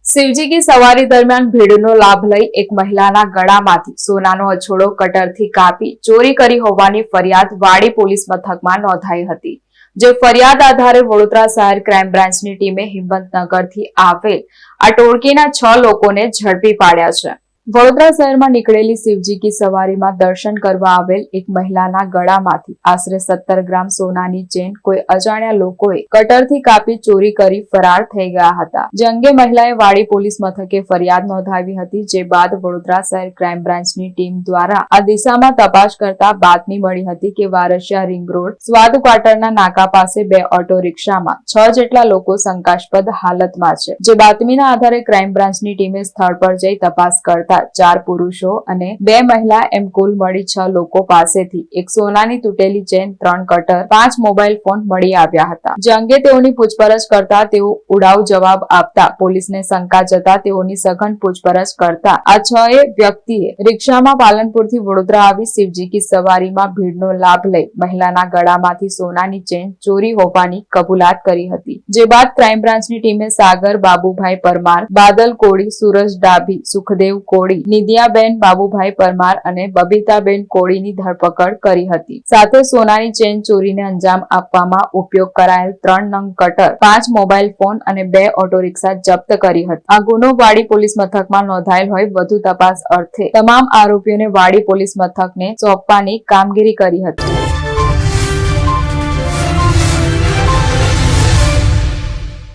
શિવજી કી સવારી દરમિયાન ભીડનો લાભ લઈ એક મહિલાના ગળામાંથી સોનાનો અછોડો કટરથી કાપી ચોરી કરી હોવાની ફરિયાદ વાડી પોલીસ મથકમાં નોંધાઈ હતી। જે ફરિયાદ આધારે વડોદરા શહેર ક્રાઇમ બ્રાન્ચની ટીમે હિંમતનગરથી આવેલ આ ટોળકીના 6 લોકોને ઝડપી પાડ્યા છે। વડોદરા શહેરમાં નીકળેલી શિવજી કી સવારીમાં દર્શન કરવા આવેલ એક મહિલાના ગળામાંથી આશરે 17 ગ્રામ સોનાની ચેન કોઈ અજાણ્યા લોકોએ કટરથી કાપી ચોરી કરી ફરાર થઈ ગયા હતા। જે અંગે મહિલાએ વાડી પોલીસ મથકે ફરિયાદ નોંધાવી હતી। જે બાદ વડોદરા શહેર ક્રાઇમ બ્રાન્ચની ટીમ દ્વારા આ દિશામાં તપાસ કરતા બાતમી મળી હતી કે વારસિયા રિંગ રોડ સ્વાદ ક્વાર્ટરના નાકા પાસે 2 ઓટો રિક્ષામાં 6 જેટલા લોકો શંકાસ્પદ હાલતમાં છે। જે બાતમીના આધારે ક્રાઇમ બ્રાન્ચની ટીમે સ્થળ પર જઈ તપાસ કરતા 4 પુરુષો અને 2 મહિલા એમ કુલ મળી 6 લોકો પાસેથી એક સોનાની તૂટેલી ચેન, 3 કટર, 5 મોબાઈલ ફોન મળી આવ્યા હતા। જે અંગે તેઓની પૂછપરછ કરતા તેઓ ઉડાવ જવાબ આપતા પોલીસને શંકા જતા તેઓની સઘન પૂછપરછ કરતા આ 6 વ્યક્તિએ રિક્ષામાં પાલનપુરથી વડોદરા આવી શિવજી કી સવારીમાં ભીડનો લાભ લઈ મહિલાના ગળામાંથી સોનાની ચેન ચોરી હોવાની કબૂલાત કરી હતી। જે બાદ ક્રાઇમ બ્રાન્ચની ટીમે સાગર બાબુભાઈ પરમાર, બાદલ કોળી, સુરજ ડાભી, સુખદેવ કોળી, નિધિયાબેન બાબુભાઈ પરમાર અને બબીતાબેન કોળીની ધરપકડ કરી હતી। સાથે સોનાની ચેન ચોરીને અંજામ આપવામાં ઉપયોગ કરાયેલ 3 નંગ કટર, 5 મોબાઈલ ફોન અને 2 ઓટો રિક્ષા જપ્ત કરી હતી। આ ગુનો વાડી પોલીસ મથકમાં નોંધાયેલ હોય વધુ તપાસ અર્થે તમામ આરોપીઓને વાડી પોલીસ મથકને સોંપવાની કામગીરી કરી હતી।